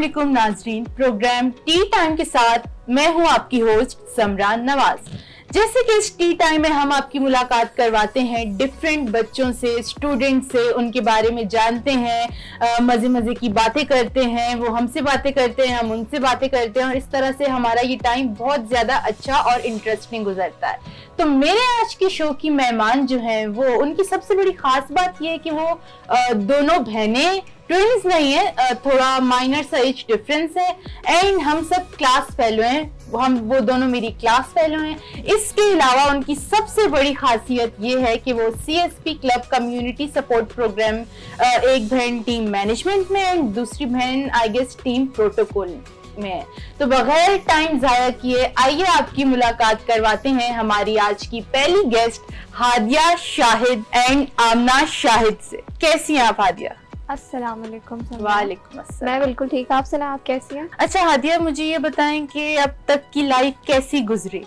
वालेकुम नाजरीन, programme T time के साथ मैं हूं आपकी होस्ट समरान नवाज। जैसे कि इस टी टाइम में हम आपकी मुलाकात करवाते हैं डिफरेंट बच्चों से, स्टूडेंट से, उनके बारे में जानते हैं, मजे मजे की बातें करते हैं, वो हमसे बातें करते हैं, हम उनसे बातें करते हैं और इस तरह से हमारा ये टाइम बहुत ज्यादा अच्छा और इंटरेस्टिंग गुजरता है। तो मेरे आज के शो की मेहमान जो हैं वो, उनकी सबसे बड़ी खास बात ये है कि वो दोनों बहनें, ट्विंस नहीं है, थोड़ा माइनर सा एज डिफरेंस है एंड हम सब क्लास फेलो हैं। वो दोनों मेरी क्लास फेलो हैं। इसके अलावा उनकी सबसे बड़ी खासियत ये है कि वो CSP club community support programme, एक बहन टीम मैनेजमेंट में एंड दूसरी बहन आई गेस टीम प्रोटोकॉल में है। तो बगैर टाइम जाया किए आइए आपकी मुलाकात करवाते हैं हमारी आज की पहली गेस्ट हादिया शाहिद एंड आमना शाहिद से। कैसी हैं आप हादिया? अस्सलाम वालेकुम। वालेकुम अस्सलाम। मैं बिल्कुल ठीक। आप सुना, आप कैसी हैं? अच्छा हादिया, मुझे ये बताएं कि अब तक की लाइफ कैसी गुजरी?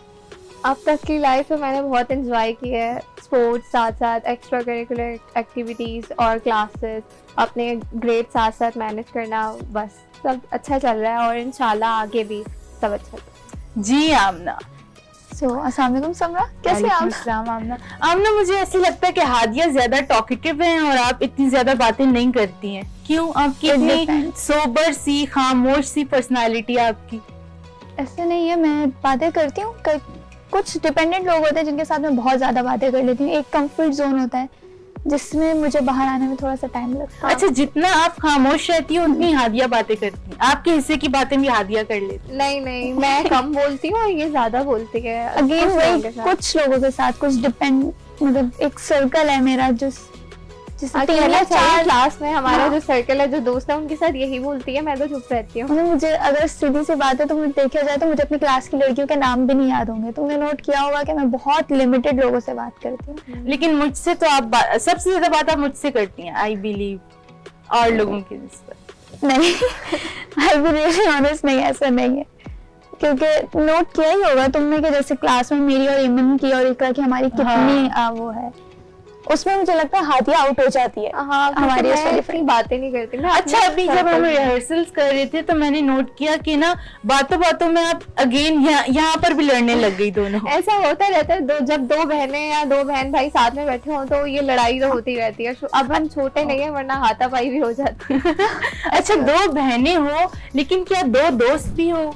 अब तक की लाइफ में मैंने बहुत एंजॉय की है, स्पोर्ट्स साथ साथ एक्स्ट्रा करिकुलर एक्टिविटीज़ और क्लासेस, अपने ग्रेड साथ साथ मैनेज करना, बस सब अच्छा चल रहा है और इंशाल्लाह आगे भी सब अच्छा चल। जी आमना। अस्सलाम वालेकुम समरा, कैसे आप? आमना, आमना मुझे ऐसे लगता है कि हादिया ज्यादा टॉकेटिव हैं और आप इतनी ज्यादा बातें नहीं करती हैं। क्यों? आपकी इतनी सोबर सी, खामोश सी पर्सनालिटी आपकी। ऐसे नहीं है, मैं बातें करती हूँ। कुछ डिपेंडेंट लोग होते हैं जिनके साथ मैं बहुत ज्यादा बातें कर लेती हूँ। एक कंफर्ट जोन होता है जिसमें मुझे बाहर आने में थोड़ा सा टाइम लगता है। अच्छा, जितना आप खामोश रहती हो उतनी हादिया बातें करती हैं। आपके हिस्से की बातें भी हादिया कर लेती। नहीं, मैं कम बोलती हूँ और ये ज्यादा बोलती है। अगेन वही कुछ लोगों के साथ कुछ डिपेंड, मतलब एक सर्कल है मेरा क्लास में हमारा जो सर्कल है, जो दोस्त है, उनके साथ यही बोलती है, मैं तो चुप रहती हूँ। मुझे अगर सीधी सी बात है तो मुझे देखा जाए तो मुझे अपनी क्लास की लड़कियों के नाम भी नहीं याद होंगे। तुमने नोट किया होगा कि मैं बहुत लिमिटेड लोगों से बात करती हूँ। लेकिन मुझसे तो आप सबसे ज्यादा बात आप मुझसे करती हैं, आई बिलीव, और लोगों की निस्बत। नहीं, आई बिलीव ऑनेस्ट नहीं, ऐसा नहीं है। क्योंकि नोट किया ही होगा तुमने कि जैसे क्लास में मेरी और इमन की और इकरा की हमारी कितनी वो है, उसमें मुझे लगता है हादिया आउट हो जाती है। हाँ, हमारी इतनी बातें नहीं करती मैं। अच्छा, अभी जब हम रिहर्सल्स कर रहे थे तो मैंने नोट किया कि ना बातों बातों में आप अगेन यहाँ पर भी लड़ने लग गई दोनों। ऐसा होता रहता है, जब दो बहनें या दो बहन भाई साथ में बैठे हो तो ये लड़ाई तो होती रहती है। अब हम छोटे नहीं है, वरना हाथापाई भी हो जाती है। अच्छा, दो बहनें हो लेकिन क्या दो दोस्त भी हो?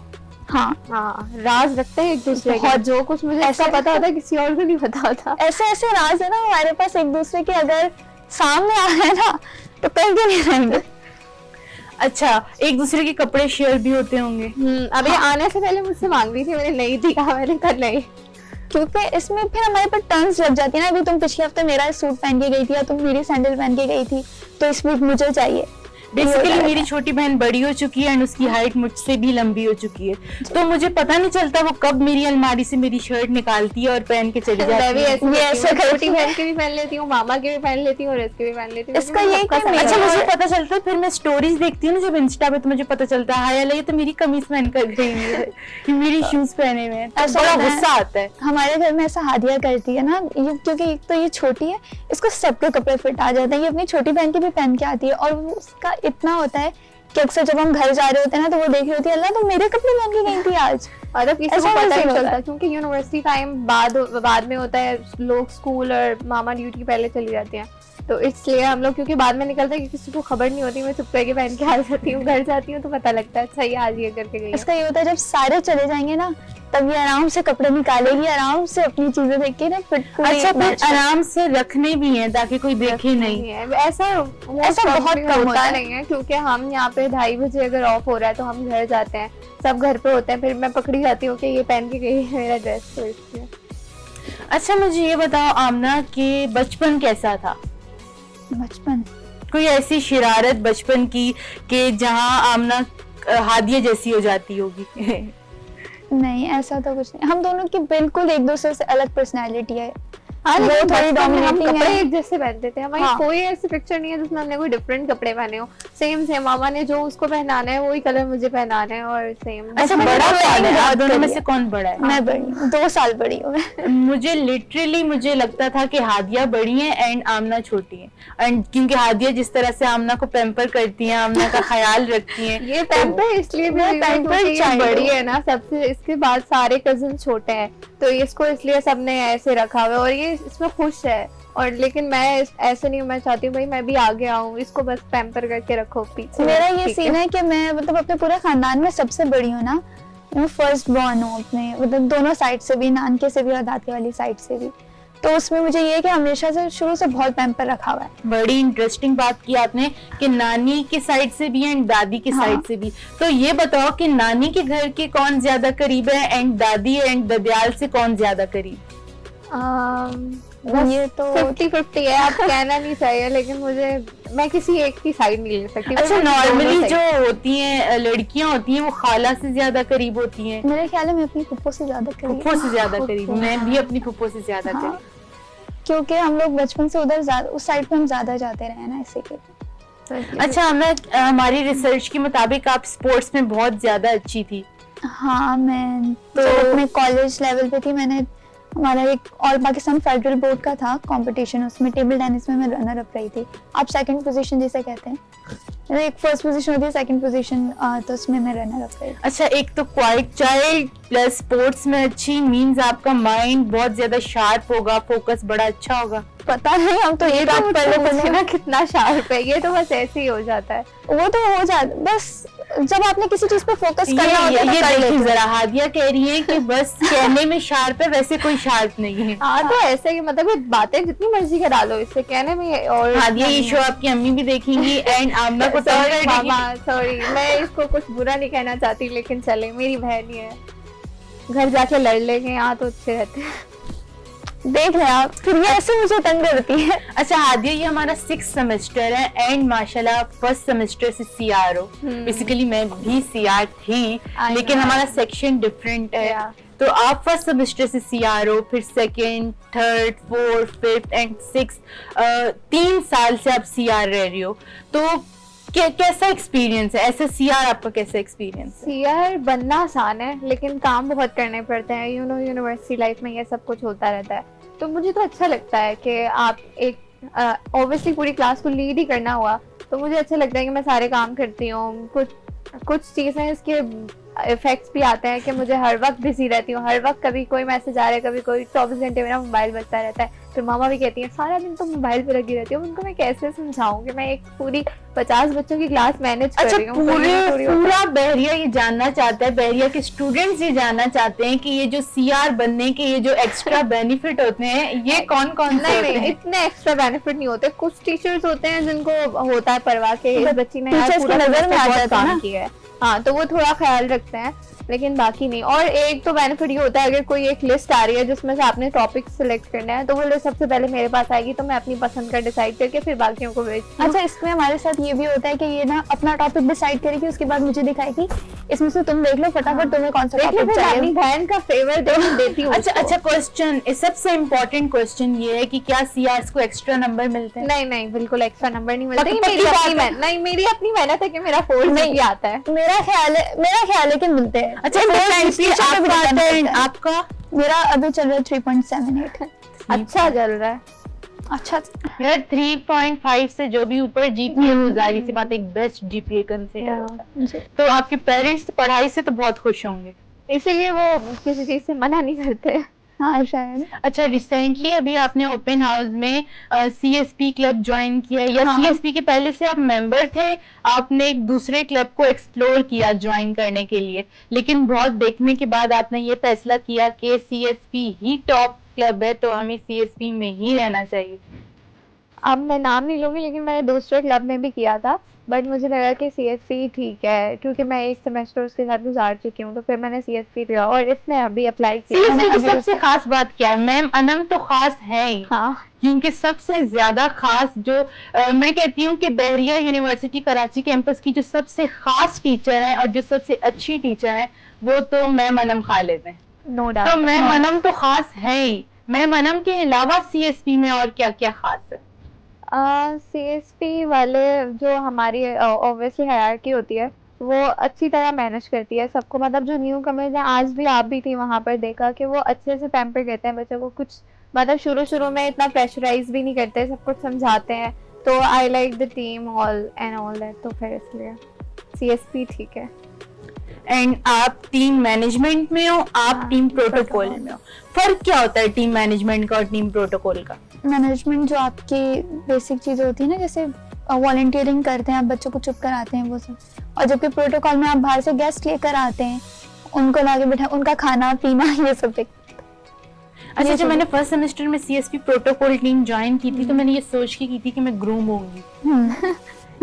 हाँ, राज रखते हैं एक दूसरे के। जो कुछ मुझे ऐसा पता होता है किसी और को नहीं पता होता। ऐसे राज है ना हमारे पास एक दूसरे के, अगर सामने आ गए ना तो कहीं भी नहीं रहेंगे। अच्छा, एक दूसरे के कपड़े शेयर भी होते होंगे? अभी आने से पहले मुझसे मांग रही थी, मैंने नहीं दिया, मैंने कहा नहीं, क्योंकि इसमें फिर हमारे पर टर्न्स लग जाती है ना। अभी तुम पिछले हफ्ते मेरा सूट पहन के गई थी या तुम मेरी सैंडल पहन के गई थी, तो इस वीक मुझे चाहिए। बेसिकली मेरी छोटी बहन बड़ी हो चुकी है और उसकी हाइट मुझसे भी लंबी हो चुकी है, तो मुझे पता नहीं चलता वो कब मेरी अलमारी से मेरी शर्ट निकालती है और पहन के चली जाती है। छोटी बहन के भी पहन लेती हूँ, मामा के भी पहन लेती हूँ और इसके भी पहन लेती हूँ। इसका ये अच्छा, मुझे पता चलता है, फिर मैं स्टोरीज देखती हूँ ना जब इंस्टा पे, तो मुझे पता चलता है हाय ये तो मेरी कमीज पहन कर गई है, मेरी शूज पहने हुए हैं, तो बड़ा गुस्सा आता है। हमारे घर में ऐसा हादिया करती है ना, क्योंकि एक तो ये छोटी है, इसको सबके कपड़े फिट आ जाते हैं। ये अपनी छोटी बहन के भी पहन के आती है और उसका इतना होता है कि अक्सर जब हम घर जा रहे होते हैं ना तो वो देख रही होती है, अल्लाह तो मेरे कपड़े पहन के गई थी आज। और अब किसी को पता नहीं चलता क्योंकि यूनिवर्सिटी टाइम बाद में होता है, लोग स्कूल और मामा ड्यूटी पहले चली जाती हैं, तो इसलिए हम लोग क्योंकि बाद में निकलते हैं कि किसी को खबर नहीं होती, मैं चुप करके पहन के आ जाती हूँ। घर जाती हूँ तो पता लगता है अच्छा ये आज ये करके गई। इसका ये होता है जब सारे चले जाएंगे ना तब ये आराम से कपड़े निकालेगी, आराम से अपनी चीजें देख के ना फिर। अच्छा, फिर आराम से रखने भी हैं ताकि कोई देखे नहीं है। ऐसा बहुत कम होता नहीं है क्योंकि हम यहाँ पे 2:30 बजे अगर ऑफ हो रहा है तो हम घर जाते हैं, सब घर पे होते हैं, फिर मैं पकड़ी जाती हूँ कि ये पहन के गई है मेरा ड्रेस, तो इसलिए। अच्छा, मुझे ये बताओ आमना कि बचपन कैसा था? बचपन कोई ऐसी शरारत बचपन की कि जहाँ आमना हादिया जैसी हो जाती होगी? नहीं, ऐसा तो कुछ नहीं। हम दोनों की बिल्कुल एक दूसरे से अलग पर्सनैलिटी है। हाँ, वो लेकिन थोड़ी बचपन में हम डोमिनेटिंग कपड़े है। एक जैसे पहनते थे, हमारी हाँ। कोई ऐसी पिक्चर नहीं है जिसमें हमने कोई डिफरेंट कपड़े पहने हो। सेम सेम मामा ने जो उसको पहनाना है वही कलर मुझे पहनाना है और सेम। अच्छा, मैंने बड़ा कौन planning है? आप बहुत दोनों में करी से है। कौन बड़ा है? मैं बड़ी हूँ, 2 साल बड़ी हूँ मैं। मुझे लिटरली मुझे लगता था कि हादिया बड़ी है एंड आमना छोटी है, एंड क्योंकि हादिया जिस तरह से आमना को पैम्पर करती है, आमना का ख्याल रखती हैं, ये पैम्पर इसलिए भी मैं हुई है pamper क्योंकि ये child बड़ी हूँ। है ना सबसे, इसके बाद सारे कजिन छोटे हैं तो इसको इसलिए सबने ऐसे रखा हुआ है और ये इसमें खुश है। और लेकिन मैं ऐसे नहीं हूँ, मैं चाहती हूँ भाई मैं भी आगे आऊँ, इसको बस पैम्पर करके रखो पीछे। मेरा ये ठीक सीन है कि मैं मतलब अपने पूरे खानदान में सबसे बड़ी हूँ ना, मैं फर्स्ट बॉर्न हूँ अपने, मतलब दोनों साइड से भी, नानके से भी और दादी वाली साइड से भी। तो उसमें मुझे ये है कि हमेशा से शुरू से बहुत पैम्पर रखा हुआ है। बड़ी इंटरेस्टिंग बात की आपने कि नानी की साइड से भी एंड दादी की हाँ। साइड से भी। तो ये बताओ कि नानी के घर के कौन ज्यादा करीब है एंड दादी एंड ददियाल से कौन ज्यादा करीब? ये तो 50-50 है, आप कहना नहीं चाहिए लेकिन मैं किसी एक की साइड नहीं ले सकती। अच्छा, मैं नॉर्मली दोनों जो side- होती हैं लड़कियां होती हैं वो खाला से ज्यादा करीब होती हैं, मेरे ख्याल है मैं अपनी फुप्पो से ज्यादा करीब फुप्पो से ज्यादा फुप्पो, करीब। मैं भी अपनी फुप्पो से ज्यादा हाँ। करीब। क्योंकि हम लोग बचपन से उधर उस साइड पे हम ज्यादा जाते रहे ना, इसी के लिए। अच्छा, हमारी रिसर्च के मुताबिक आप स्पोर्ट्स में बहुत ज्यादा अच्छी थी। हाँ, मैं तो अपने कॉलेज लेवल पे थी। मैंने हमारा एक ऑल पाकिस्तान फेडरल बोर्ड का था कंपटीशन, उसमें टेबल टेनिस में मैं रनर अप रही थी। आप सेकंड पोजीशन जिसे कहते हैं, एक फर्स्ट पोजीशन होती है, सेकंड पोजीशन, तो उसमें मैं रनर अप रही थी। अच्छा, एक तो क्वाइट चाइल्ड प्लस स्पोर्ट्स में अच्छी मींस आपका माइंड बहुत ज्यादा शार्प होगा, फोकस बड़ा अच्छा होगा। पता नहीं, हम तो ये एक तो आध मुझसे पढ़ने पूछे ना कितना शार्प है, ये तो बस ऐसे ही हो जाता है। वो तो हो जाता, बस जब आपने किसी चीज पे फोकस करना होता है ये तो कर देखिए लेते हो। जरा, हादिया कह रही है कि बस कहने में शार्प है, वैसे कोई शार्प नहीं है। हाँ तो ऐसे ही मतलब ये बातें जितनी मर्जी करा लो, इससे कहने में और हादिया, ये शो आपकी अम्मी भी देखेंगी एंड आमना को तंग सॉरी कर देगी। मामा, सॉरी, मैं इसको कुछ बुरा नहीं कहना चाहती लेकिन चले, मेरी बहन ही है, घर जाके लड़ लेंगे, यहाँ तो अच्छे रहते हैं। देख रहे आप, फिर ये ऐसे मुझे तंग करती है। अच्छा हादिया, ये हमारा 6th सेमेस्टर है एंड माशाल्लाह फर्स्ट सेमेस्टर से सीआर हो। बेसिकली मैं भी सीआर थी लेकिन हमारा सेक्शन डिफरेंट है। Yeah. तो आप फर्स्ट सेमेस्टर से सीआर हो, फिर second, third, fourth, fifth and 6th, 3 साल से आप सीआर रह रही हो। तो कैसा एक्सपीरियंस है ऐसे सीआर, आपका कैसा एक्सपीरियंस है? सीआर बनना आसान है लेकिन काम बहुत करने पड़ते हैं, यूनिवर्सिटी लाइफ में ये सब कुछ होता रहता है। तो मुझे तो अच्छा लगता है कि आप एक ऑब्वियसली पूरी क्लास को लीड ही करना हुआ, तो मुझे अच्छा लगता है कि मैं सारे काम करती हूँ। कुछ चीज़ें इसके इफेक्ट्स भी आते हैं कि मुझे हर वक्त बिजी रहती हूँ, हर वक्त कभी कोई मैसेज आ रहा है, कभी कोई, 24 घंटे मेरा मोबाइल बजता रहता है। फिर मामा भी कहती हैं सारा दिन तो मोबाइल पे लगी रहती हूँ, उनको मैं कैसे समझाऊं कि मैं एक पूरी 50 बच्चों की क्लास मैनेज कर रही हूँ। पूरा बहरिया ये जानना चाहता है, बहरिया के स्टूडेंट्स ये जानना चाहते हैं कि ये जो सीआर बनने के ये जो एक्स्ट्रा बेनिफिट होते हैं ये कौन कौन से होते हैं? इतने एक्स्ट्रा बेनिफिट नहीं होते। कुछ टीचर्स होते हैं जिनको होता है परवाह के इस बच्ची ने यार टीचर्स पूरा की नजर में आ बहुत जाता है काम ना। किया है, हाँ तो वो थोड़ा ख्याल रखते हैं, लेकिन बाकी नहीं। और एक तो बेनिफिट ये होता है अगर कोई एक लिस्ट आ रही है जिसमें से आपने टॉपिक सिलेक्ट करना है तो वो लिस्ट सबसे पहले मेरे पास आएगी, तो मैं अपनी पसंद का डिसाइड करके फिर बाकियों को भेजती हूँ। अच्छा, इसमें हमारे साथ ये भी होता है कि ये ना अपना टॉपिक डिसाइड करेगी, उसके बाद मुझे दिखाएगी इसमें से तुम देख लो फटाफट तुम्हें कौन सा देखिए टॉपिक फिर मैं अपनी चाहिए। बहन का फेवर देती हूँ अच्छा उसको। अच्छा, क्वेश्चन, सबसे इम्पोर्टेंट क्वेश्चन ये है कि क्या सीआरस को एक्स्ट्रा नंबर मिलते हैं? नहीं नहीं, बिल्कुल एक्स्ट्रा नंबर नहीं मिलते। पक्की मेरी बात अपनी है। मेहनत, नहीं मेरी अपनी मेहनत है कि मेरा 4 नहीं आता है। मेरा ख्याल है कि मिलते हैं। अच्छा, आपका? मेरा अभी चल रहा है 3.78। अच्छा चल रहा है। अच्छा, यार 3.5 से जो भी ऊपर जीपीए वो जाहिर सी बात एक बेस्ट जीपीए कंसीडर होता है। तो आपके पेरेंट्स पढ़ाई से तो बहुत खुश होंगे, इसीलिए वो किसी चीज से मना नहीं करते। हाँ शायद। अच्छा, रिसेंटली अभी आपने ओपन हाउस में सीएसपी क्लब ज्वाइन किया या हाँ। सीएसपी के पहले से आप मेंबर थे, आपने एक दूसरे क्लब को एक्सप्लोर किया ज्वाइन करने के लिए, लेकिन बहुत देखने के बाद आपने ये फैसला किया कि सीएसपी ही टॉप क्लब है तो हमें सीएसपी में ही रहना चाहिए? अब मैं नाम नहीं लूंगी लेकिन मैंने दूसरे क्लब में भी किया था, बट मुझे लगा कि सीएसपी ठीक है क्योंकि मैं एक सेमेस्टर उसके साथ गुजार चुकी हूँ, तो फिर मैंने सीएसपी लिया और इसमें अभी अप्लाई किया। सीएसपी की सबसे खास बात क्या है? मैम अनम तो खास है ही, हाँ क्योंकि सबसे ज्यादा खास जो मैं कहती हूँ कि बहरिया यूनिवर्सिटी कराची कैंपस की जो सबसे खास टीचर है और जो सबसे अच्छी टीचर है वो तो मैम अनम खालिद है। नो तो डाउट। मैम अनम तो खास है ही, मैम अनम के अलावा सीएसपी में और क्या क्या खास है? सीएसपी वाले जो हमारी ऑब्वियसली हायरार्की होती है वो अच्छी तरह मैनेज करती है सबको, मतलब जो न्यू कमर्स हैं, आज भी आप भी थी वहाँ पर, देखा कि वो अच्छे से पैम्पर करते हैं बच्चों को, कुछ मतलब शुरू में इतना प्रेशराइज भी नहीं करते, सब कुछ समझाते हैं। तो I like the team all and all that, तो फिर इसलिए सीएसपी ठीक है। एंड आप टीम मैनेजमेंट में हो, आप टीम प्रोटोकॉल में हो, फर्क क्या होता है टीम मैनेजमेंट का और टीम प्रोटोकॉल का? मैनेजमेंट जो आपकी बेसिक चीजें होती है ना, जैसे वॉलंटियरिंग करते हैं आप, बच्चों को चुप कराते हैं वो सब, और जबकि प्रोटोकॉल में आप बाहर से गेस्ट लेकर आते हैं, उनको लाके बैठा, उनका खाना पीना ये सब देख। अच्छा, जब मैंने फर्स्ट सेमेस्टर में सीएसपी प्रोटोकॉल टीम ज्वाइन की थी तो मैंने ये सोच के की थी कि मैं ग्रूम होंगी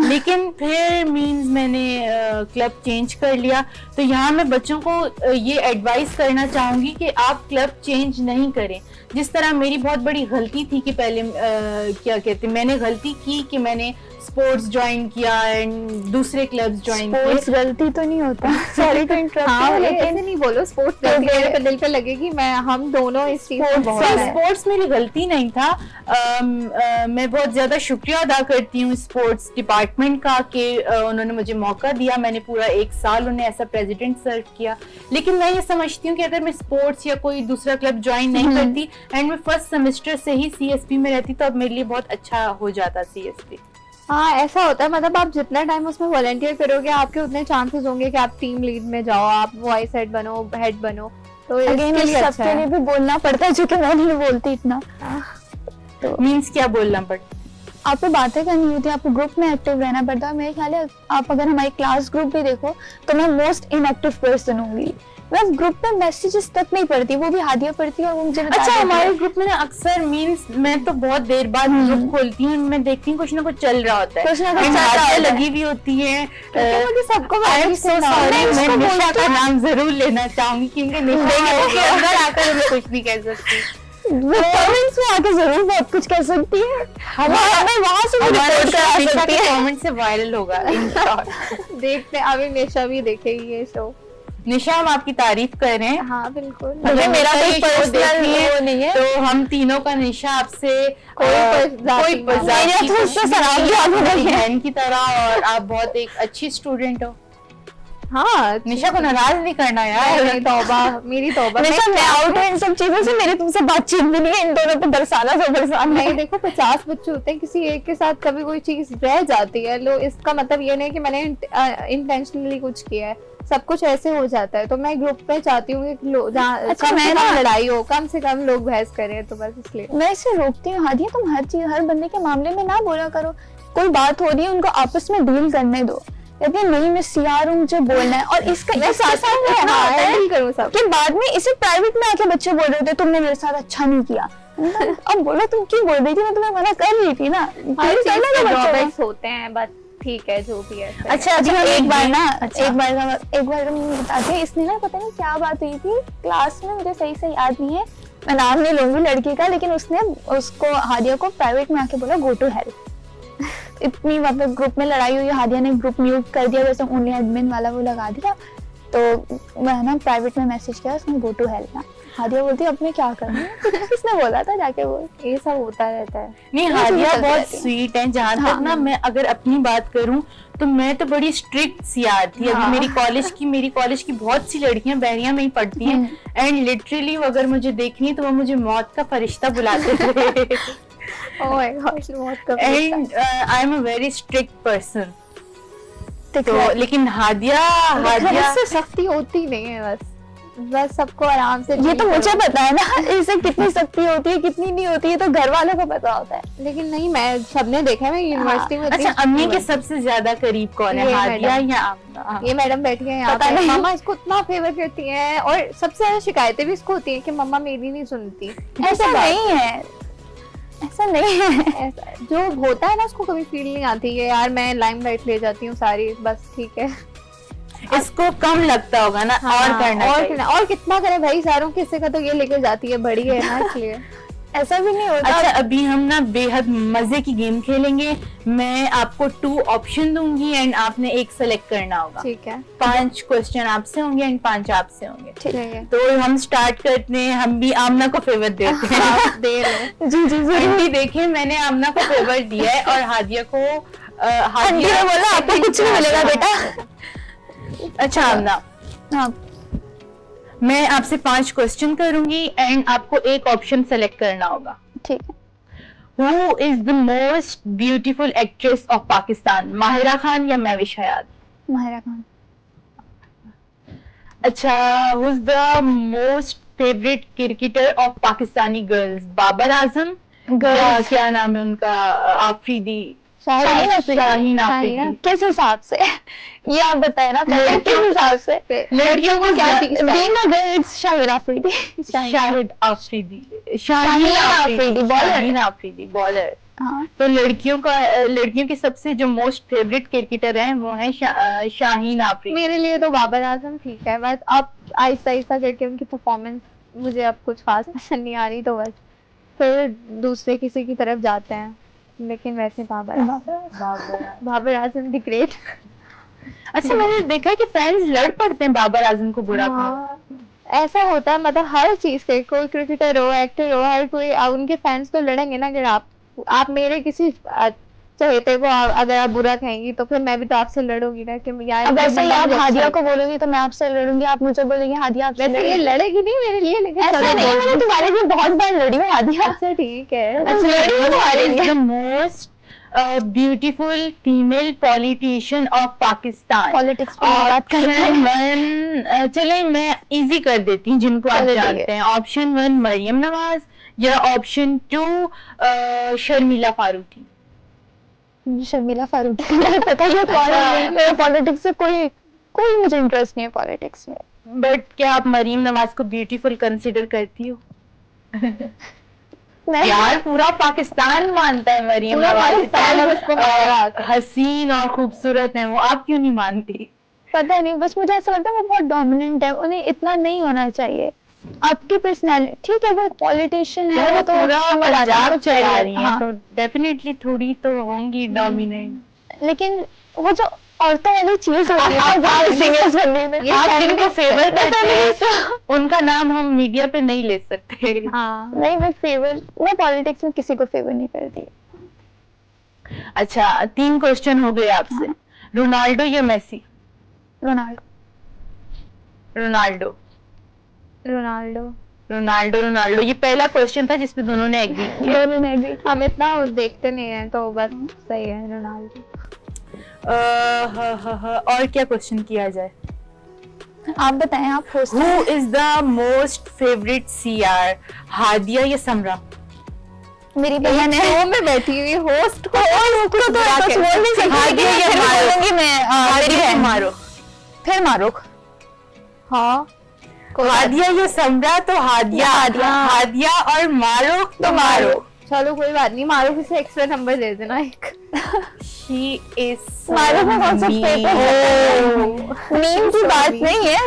लेकिन फिर मींस मैंने क्लब चेंज कर लिया। तो यहाँ मैं बच्चों को ये एडवाइस करना चाहूंगी कि आप क्लब चेंज नहीं करें। जिस तरह मेरी बहुत बड़ी गलती थी कि पहले क्या कहते, मैंने गलती की कि मैंने स्पोर्ट्स ज्वाइन किया एंड दूसरे क्लब्स ज्वाइन किए। स्पोर्ट्स गलती तो नहीं होता, सॉरी टू इंटरप्ट। हाँ, ऐसे नहीं बोलो, स्पोर्ट्स गलती मेरे पे दिल पे लगेगी, मैं हम दोनों इस चीज में बहुत हैं। स्पोर्ट्स मेरी गलती नहीं था। मैं बहुत ज्यादा शुक्रिया अदा करती हूँ स्पोर्ट्स डिपार्टमेंट का कि उन्होंने मुझे मौका दिया, मैंने पूरा 1 साल उन्हें ऐसा प्रेसिडेंट सर्व किया। लेकिन मैं ये समझती हूँ कि अगर मैं स्पोर्ट्स या कोई दूसरा क्लब ज्वाइन नहीं करती एंड मैं फर्स्ट सेमेस्टर से ही सीएसपी में रहती तो अब मेरे लिए बहुत अच्छा हो जाता सीएसपी। हाँ, ऐसा होता है, मतलब आप जितना टाइम उसमें वॉलंटियर करोगे आपके उतने चांसेस होंगे कि आप टीम लीड में जाओ, आप वॉइस हेड बनो, हेड बनो। तो अगेन सबके लिए भी बोलना पड़ता है, जो कि मैं नहीं बोलती इतना। तो मींस क्या बोलना पड़ता? आपको बातें करनी होती है, आपको ग्रुप में एक्टिव रहना पड़ता है। मेरे ख्याल है आप अगर हमारी क्लास ग्रुप भी देखो तो मैं मोस्ट इनएक्टिव पर्सन होंगी, मैं ग्रुप में मैसेजेस तक नहीं पढ़ती, वो भी हादिया पढ़ती है और वो मुझे बता देती है। हमारे ग्रुप में ना अक्सर मींस मैं तो बहुत देर बाद ग्रुप खोलती हूँ, मैं देखती हूँ कुछ ना कुछ चल रहा होता है, कुछ ना कुछ लगी हुई होती है। मुझे सबको मैं निशा का नाम जरूर लेना चाहूंगी क्योंकि निशा अंदर आकर मैं कुछ भी कह सकती, वो कमेंट्स में आके जरूर बहुत कुछ कह सकती है, हमें वहां से रिपोर्ट करा सकती है, कमेंट से वायरल होगा इन शॉर्ट। देखते अभी निशा भी देखेगी ये शो। निशा, हम आपकी तारीफ कर रहे हैं। हाँ बिल्कुल, अगर मेरा कोई पर्सनल वो नहीं है तो हम तीनों का निशा आपसे कोई बहन की तरह, और आप बहुत एक अच्छी स्टूडेंट हो। हाँ, निशा को नाराज नहीं करना यार। मेरी तौबा निशा मैं आउट हूँ इन सब चीजों से, मेरी तुमसे बातचीत भी नहीं है, इन दोनों पे बरसाना से बरसाना नहीं। देखो 50 बच्चे होते हैं, किसी एक के साथ कभी कोई चीज रह जाती है, लो इसका मतलब ये नहीं कि मैंने इंटेंशनली कुछ किया है, सब कुछ ऐसे हो जाता है। तो मैं ग्रुप में चाहती हूँ कि अच्छा, मैं ना लड़ाई हो, कम से कम लोग बहस करें, तो बस इसलिए मैं इसे रोकती हूँ। हादिया, तुम हर बंदे के मामले में ना बोला करो, कोई बात हो रही है उनको आपस में डील करने दो। कहती है नहीं मैं सीआर हूँ, मुझे बोलना है, और इसका कि बाद में इसे प्राइवेट में आके बच्चे बोल रहे थे तुमने मेरे साथ अच्छा नहीं किया। अब बोलो तुम क्यों बोल रही थी, मैं तुम्हें मना कर रही थी ना। ड्रॉबैक्स होते हैं, बट ठीक है जो भी है। अच्छा एक बार मुझे बताती है, इसने ना पता नहीं क्या बात हुई थी क्लास में, मुझे सही से याद नहीं है, मैं नाम नहीं लूंगी लड़की का, लेकिन उसने उसको हादिया को प्राइवेट में आके बोला गो टू हेल। इतनी मतलब ग्रुप में लड़ाई हुई, हादिया ने ग्रुप म्यूट कर दिया, वैसे ओनली एडमिन वाला वो लगा दिया। तो मैं ना प्राइवेट में मैसेज किया, उसने गो टू हेल ना। हादिया बोलती अब मैं क्या करूं, किसने बोला था जाके बोल। ये सब होता रहता है। नहीं, हादिया बहुत स्वीट है। जहाँ तक ना मैं अगर अपनी बात करूं तो मैं तो बड़ी स्ट्रिक्ट सीआर थी। अभी मेरी कॉलेज की बहुत सी लड़कियां बहरिया में ही पढ़ती हैं एंड लिटरली अगर मुझे देखनी तो वो मुझे मौत का फरिश्ता बुलाते थे। Oh my gosh, मौत का फरिश्ता। And I am a very strict person. तो लेकिन हादिया से सख्ती होती नहीं है, बस सबको आराम से। ये तो मुझे पता है ना इसे कितनी सख्ती होती है कितनी नहीं होती है, तो घर वालों को पता होता है। लेकिन नहीं, मैं सबने देखा है, मैं यूनिवर्सिटी में। अच्छा, अम्मी के सबसे ज्यादा करीब कौन है, हादिया या आमना? ये मैडम बैठी है यहाँ पे, मम्मा इसको इतना फेवर करती हैं, और सबसे ज्यादा शिकायतें भी इसको होती है कि मम्मा मेरी नहीं सुनती। ऐसा नहीं है, ऐसा नहीं है। ऐसा जो होता है ना उसको कभी फील नहीं आती है यार मैं लाइमलाइट ले जाती हूँ सारी, बस ठीक है। इसको कम लगता होगा ना। हाँ, और करना और कितना करे भाई, सारों के हिस्से का तो ये लेकर जाती है, बड़ी है ना इसलिए। ऐसा भी नहीं होता। अच्छा, अभी हम ना बेहद मजे की गेम खेलेंगे। मैं आपको 2 ऑप्शन दूंगी एंड आपने एक सेलेक्ट करना होगा। ठीक है, 5 क्वेश्चन आपसे होंगे एंड 5 आपसे होंगे। ठीक है। तो हम स्टार्ट करते हैं। हम भी आमना को फेवर देते हैं। आप दे रहे जी जी जरूर। आंटी देखिए, मैंने आमना को फेवर दिया है और हादिया को आंटी ने बोला आपको कुछ नहीं मिलेगा बेटा। अच्छा आमना, हाँ मैं आपसे 5 क्वेश्चन करूंगी एंड आपको एक ऑप्शन सेलेक्ट करना होगा। ठीक है। Who is the most beautiful actress of Pakistan? Mahira Khan या महविश हयात? माहिरा खान। अच्छा, who's the most favorite cricketer of Pakistani girls? Babar Azam या क्या नाम है उनका, आफरीदी? शाहीन आफरीदी। किस हिसाब से ये आप बताए ना पहले, किस हिसाब से? लड़कियों को क्या being a girl, Shahid Afridi. Shahid Afridi, Shaheen Afridi bowler. हाँ तो लड़कियों के सबसे जो मोस्ट फेवरेट क्रिकेटर हैं वो है शाहीन आफरीदी। मेरे लिए तो बाबर आजम ठीक है, बस अब आहिस्ता आहिस्ता करके उनकी परफॉर्मेंस मुझे अब कुछ खास पसंद नहीं आ रही, तो बस फिर दूसरे किसी की तरफ जाते हैं, लेकिन वैसे बाबर आजम द ग्रेट। अच्छा, मैंने देखा है कि फैंस लड़ पड़ते हैं बाबर आजम को बुरा कहने। हाँ, ऐसा होता है, मतलब हर चीज से, कोई क्रिकेटर हो, एक्टर हो, हर कोई उनके फैंस तो लड़ेंगे ना। अगर आप मेरे किसी चहेते को अगर आप बुरा कहेंगी तो फिर मैं भी तो आपसे लड़ूंगी ना कि यार। अब ऐसे ही आप हादिया को बोलोगी तो मैं आपसे लड़ूंगी, आप मुझे बोलेंगे हादिया आपसे। वैसे ये लड़ेगी नहीं मेरे लिए, लेकिन ऐसा नहीं, मैंने तुम्हारे लिए बहुत बार लड़ी हूँ हादिया। अच्छा ठीक है। अच्छा, लड़ी हूँ तुम्हारे लिए। The most beautiful female politician of Pakistan. Politics पे बात कर रहे हैं। चले मैं इजी कर देती हूँ जिनको आप चलो, ठीक है। जानते हैं। ऑप्शन 1 मरियम नवाज या ऑप्शन 2 शर्मिला फारूकी। शर्मिला फारूकी। मुझे पता ही है कौन है। मेरा पॉलिटिक्स से कोई मुझे इंटरेस्ट नहीं है पॉलिटिक्स में। बट क्या आप मरियम नवाज को ब्यूटीफुल कंसिडर करती हो? यार पूरा पाकिस्तान मानता है मरियम नवाज हसीन और खूबसूरत है वो, आप क्यों नहीं मानती? पता नहीं, बस मुझे ऐसा लगता है वो बहुत डोमिनेंट है, उन्हें इतना नहीं होना चाहिए। आपकी पर्सनालिटी ठीक है, वो पॉलिटिशियन है, वो तो पूरा मजाक चला रही है, हाँ। तो डेफिनेटली थोड़ी तो होंगी डोमिनेंट। लेकिन वो जो औरतों वाली चीज होती है ना सिंगर्स बनने में, आप जिनको फेवर करते हैं उनका नाम हम मीडिया पे नहीं ले सकते। हाँ नहीं, मैं पॉलिटिक्स में किसी को फेवर नहीं करती। अच्छा, 3 क्वेश्चन हो गए आपसे। रोनाल्डो या Messi? Ronaldo. Ronaldo Ronaldo. Ronaldo Ronaldo ये पहला क्वेश्चन था जिसपे दोनों ने एग्री किया। दोनों ने भी। हम इतना देखते नहीं है तो बस सही है रोनाल्डो। और क्या क्वेश्चन किया जाए? आप बताएं, आप host Who is the most favorite CR? Hadiya या समरा? मेरी बहन है। शो में बैठी हुई होस्ट को तो कुछ बोल नहीं सकती। हादिया या बोलूंगी मैं मेरी बहन। मारो। फिर मारूख। हाँ, हादिया या समरा? तो हादिया हादिया और मारो तो मारो। चलो कोई बात नहीं, मारो किसे एक्स्ट्रा नंबर दे देना एक। She is मारो में कौन सा मीम की बात नहीं है।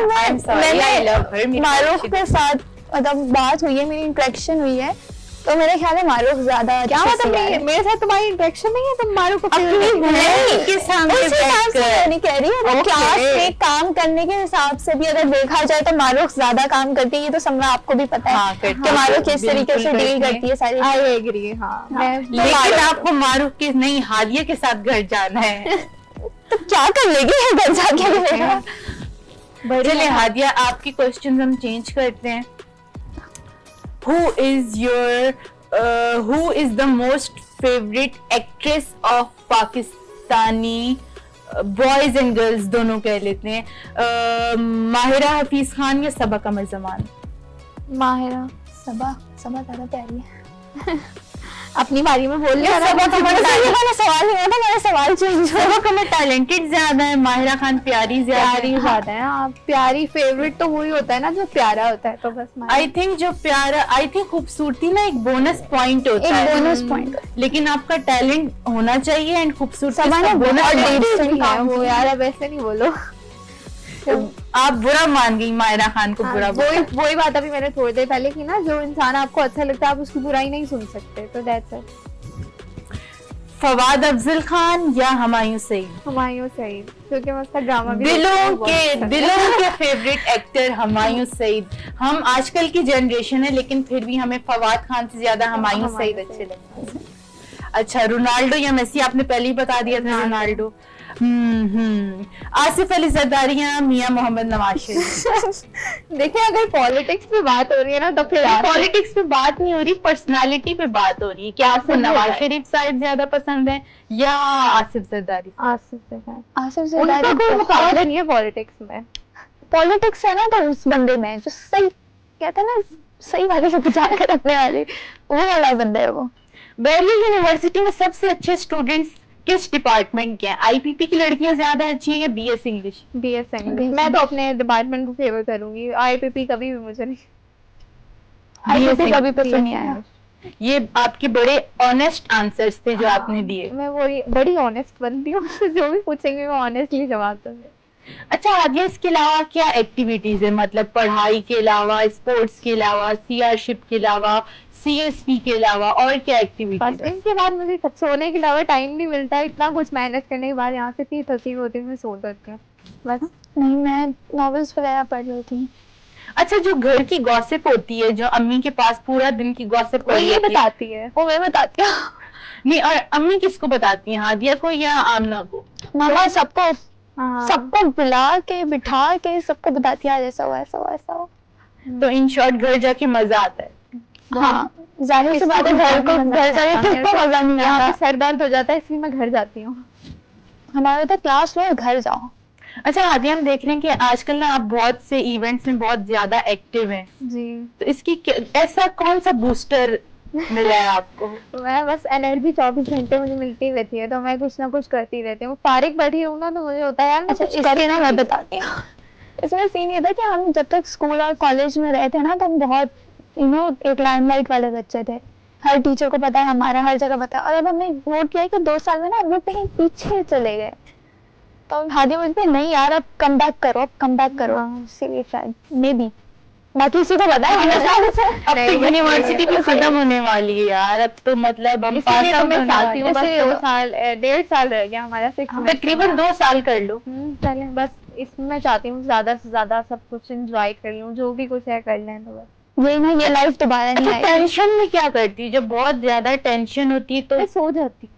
मैंने मारूख के साथ मतलब बात हुई है, मेरी इंटरेक्शन हुई है, तो मेरे ख्याल में मारूख ज्यादा क्या मतलब मेरे साथ तुम्हारी इंटरेक्शन नहीं है, तुम मारो को के सामने नहीं कह रही है। क्लास में काम करने के हिसाब से भी अगर देखा जाए तो मारूख ज्यादा काम करती है, ये तो समरा आपको भी पता है कि मारूख किस तरीके से डील करती है सारी। I agree. हाँ, लेकिन आपको मारूख के नहीं हादिया के साथ घर जाना है। तो क्या कर लेगी घर जाके? चलिए हादिया, आपकी क्वेश्चन हम चेंज करते हैं। Who is the most favorite actress of Pakistani boys and girls दोनों कह लेते हैं। माहिरा हफीज खान या सबा कमर जमान? माहिरा। सबा ज्यादा प्यारी है। अपनी बारी में बोल लिया। सबा कमर सवाल नहीं होता, मेरा सवाल चेंज हो। सबा कमर टैलेंटेड ज्यादा है, माहिरा खान प्यारी ज्यादा है। आप प्यारी फेवरेट तो वही होता है ना जो प्यारा होता है, तो बस आई थिंक खूबसूरती ना एक बोनस पॉइंट होता है। बोनस पॉइंट, लेकिन आपका टैलेंट होना चाहिए एंड खूबसूरती वो यार अब ऐसे नहीं बोलो। आप बुरा मान गई मायरा खान को, बुरा वही बात अभी मैंने थोड़ी देर पहले की ना, जो इंसान आपको अच्छा लगता है आप उसकी बुराई नहीं सुन सकते, तो दैट्स इट। फवाद अफजल खान या हुमायूं सईद? हुमायूं सईद, क्योंकि मैं उसका ड्रामा भी दिलों के फेवरेट एक्टर हुमायूं सईद। हम आजकल की जनरेशन है लेकिन फिर भी हमें फवाद खान से ज्यादा हुमायूं सईद अच्छे लगते हैं। अच्छा, रोनाल्डो या मेसी? आपने पहले ही बता दिया था रोनाल्डो। आसिफ अली जरदारी या मियां मोहम्मद नवाज शरीफ? देखिए, अगर पॉलिटिक्स पे बात हो रही है ना तो फिर पॉलिटिक्स पे बात नहीं हो रही, पर्सनालिटी पे बात हो रही है। क्या आपको नवाज शरीफ साहब ज्यादा पसंद है या आसिफ जरदारी? आसिफ जरदारी उनका कोई मुकाबला नहीं है पॉलिटिक्स में। पॉलिटिक्स है ना तो उस बंदे में जो सही कहते हैं ना, सही वाले से बचा कर रखने वाले, वो वाला बंदा है वो। बैरली यूनिवर्सिटी में सबसे अच्छे स्टूडेंट्स किस डिपार्टमेंट के हैं? आईपीपी की लड़कियां ज्यादा अच्छी हैं या बीएस इंग्लिश? BS English. मैं तो अपने डिपार्टमेंट को फेवर करूंगी, आईपीपी कभी भी मुझे नहीं, आईपीपी कभी पसंद नहीं आया। ये आपके बड़े ऑनेस्ट आंसर्स थे जो आपने दिए। मैं वही बड़ी ऑनेस्ट बनती हूँ, जो भी पूछेंगे मैं ऑनेस्टली जवाब दूंगी। अच्छा आदिया, इसके अलावा क्या एक्टिविटीज है, मतलब पढ़ाई के अलावा, स्पोर्ट्स के अलावा, सीआरशिप के अलावा, सीएसपी के अलावा और क्या एक्टिविटीज? इनके बाद मुझे सोने के अलावा टाइम नहीं मिलता है, इतना कुछ मेहनत करने के बाद यहाँ से इतनी थकी होती हूँ, मैं सो जाती हूँ बस। नहीं, मैं नॉवेल्स वगैरह पढ़ रही थी। अच्छा, जो घर की गॉसिप होती है, जो अम्मी के पास पूरा दिन की गॉसिप वो ये बताती है, वो मैं बताती हूँ। नहीं, और अम्मी किसको बताती हैं, हादिया को या आमना को? मामा सबको बुला के बिठा के सबको बताती है, ऐसा हुआ ऐसा हुआ ऐसा हुआ। तो इन शॉर्ट घर जाके मजा आता है। हाँ, जाहिर सी बात है, घर जाके किसको मजा नहीं यहाँ आता। पे सर दर्द हो जाता है इसलिए मैं घर जाती हूँ। हमारे तो क्लास में घर जाओ। अच्छा हादिया, हम देख रहे हैं कि आजकल ना आप बहुत से इवेंट्स में बहुत ज्यादा एक्टिव हैं जी, तो इसकी ऐसा कौन सा बूस्टर मिला है आपको? मैं बस एनर्जी 24 घंटे मुझे मिलती रहती है, तो मैं कुछ ना कुछ करती रहती हूँ। फारिग बैठी हूँ ना तो मुझे होता है यार अच्छा, इसके ना मैं बताती हूँ। इसमें सीन ये था कि हम जब तक स्कूल और कॉलेज में रहते ना तो हम बहुत एक लाइमलाइट वाले बच्चे थे, हर टीचर को पता है, हमारा हर जगह पता है। और अब हमने वोट किया कि 2 साल में ना हम लोग कहीं पीछे चले गए, तो हादिया मुझे नहीं यार अब कम बैक करो इसीलिए शायद मे बी, बाकी किसी को पता है। अब तो यूनिवर्सिटी भी खत्म होने वाली है यार, अब तो मतलब हम पास आउट होने वाले हैं। 1.5 साल रह गया हमारा, तकरीबन 2 साल कर लो। चलें, बस इसमें मैं चाहती हूँ ज्यादा से ज्यादा सब कुछ एंजॉय कर लूँ, जो भी कुछ है कर लें, तो बस ये ना ये लाइफ दोबारा नहीं आएगी। टेंशन में क्या करती है? जब बहुत ज्यादा टेंशन होती है तो मैं सो जाती।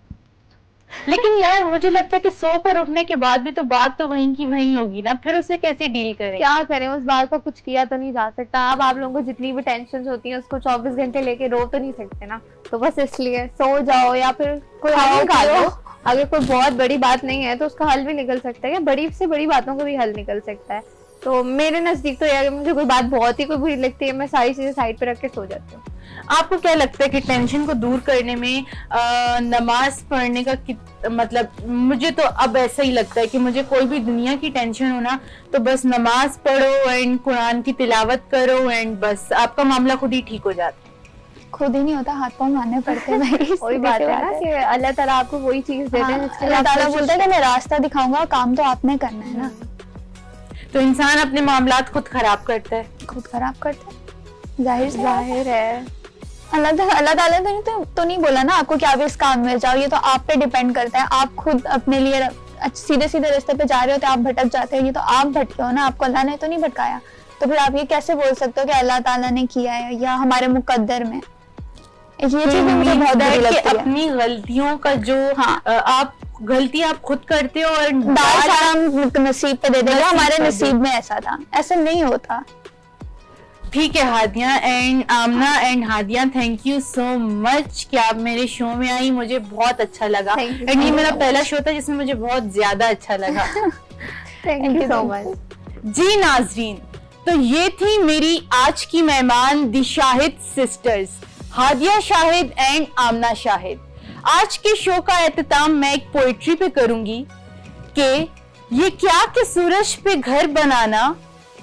लेकिन यार मुझे लगता है कि सो कर उठने के बाद भी तो बात तो वहीं की वहीं होगी ना, फिर उसे कैसे डील करें? क्या करें, उस बात का कुछ किया तो नहीं जा सकता। अब आप लोगों को जितनी भी टेंशन होती है उसको 24 घंटे लेके रो तो नहीं सकते ना, तो बस इसलिए सो जाओ या फिर कोई हल निकालो। अगर कोई बहुत बड़ी बात नहीं है तो उसका हल भी निकल सकता है, या बड़ी से बड़ी बातों का भी हल निकल सकता है। तो मेरे नजदीक तो यार मुझे कोई बात बहुत ही कोई बुरी लगती है, मैं सारी चीजें साइड पे रख के सो जाती हूँ। आपको क्या लगता है कि टेंशन को दूर करने में नमाज पढ़ने का मतलब, मुझे तो अब ऐसा ही लगता है कि मुझे कोई भी दुनिया की टेंशन हो ना तो बस नमाज पढ़ो एंड कुरान की तिलावत करो एंड बस आपका मामला खुद ही ठीक हो जाता है। खुद ही नहीं होता, हाथ पांव मारने पड़ते हैं भाई। वही बात है ना कि अल्लाह ताला आपको वही चीज देते हैं जिसके लिए अल्लाह ताला बोलता है कि मैं रास्ता दिखाऊंगा, काम तो आपने करना है ना। तो इंसान अपने मामलात खुद खराब करता है, जाहिर है। अल्लाह ताला ने तो नहीं बोला ना आपको कि आप इस काम में जाओ, ये तो आप पे डिपेंड करता है। आप खुद अपने लिए सीधे सीधे रास्ते पे जा रहे होते, आप भटक जाते हो, ये तो आप भटके हो ना, आपको अल्लाह ने तो नहीं भटकाया। तो फिर आप ये कैसे बोल सकते हो कि अल्लाह ताला ने किया है या हमारे मुकद्दर में? ये चीज मुझे बहुत बुरी लगती है। अपनी गलतियों का जो आप गलती आप खुद करते हो और दाल नसीब पे दे देगा, हमारे नसीब में ऐसा था, ऐसा नहीं होता। ठीक है Hadiya and Aamna and Hadiya, thank you so much कि आप मेरे शो में आई, मुझे बहुत अच्छा लगा। एंड ये मेरा पहला शो था जिसमें मुझे बहुत ज्यादा अच्छा लगा। Thank you so much. जी नाजरीन, तो ये थी मेरी आज की मेहमान the Shahid sisters, Hadia Shahid and Amna Shahid. आज के शो का एहतमाम मैं एक पोइट्री पे करूंगी कि ये क्या कि सूरज पे घर बनाना,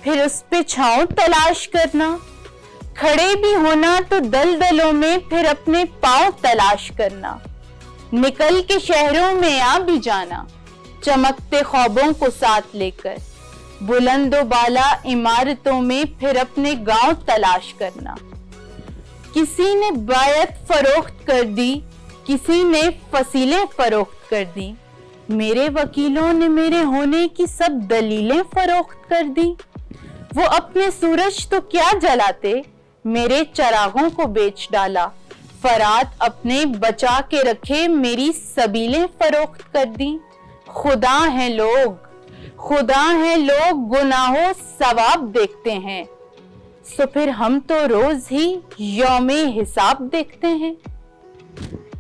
फिर उस पे छांव तलाश करना, खड़े भी होना तो दलदलों में फिर अपने पांव तलाश करना, निकल के शहरों में आ भी जाना, चमकते ख्वाबों को साथ लेकर, बुलंदो बाला इमारतों में फिर अपने गांव तलाश करना। किसी ने बायत फरोख्त कर दी, किसी ने फसीलें फरोख्त कर दी, मेरे वकीलों ने मेरे होने की सब दलीलें फरोख्त कर दी। वो अपने सूरज तो क्या जलाते, मेरे चरागों को बेच डाला। फरात अपने बचा के रखे, मेरी सबीलें फरोख्त कर दी। खुदा हैं लोग, खुदा हैं लोग, गुनाहों सवाब देखते हैं, सो फिर हम तो रोज ही यौमे हिसाब देखते हैं।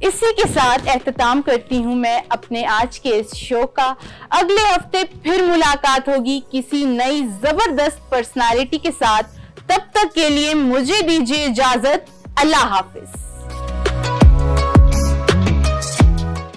इसी के साथ एख्तिताम करती हूँ मैं अपने आज के इस शो का। अगले हफ्ते फिर मुलाकात होगी किसी नई जबरदस्त पर्सनालिटी के साथ। तब तक के लिए मुझे दीजिए इजाजत। अल्लाह हाफिज।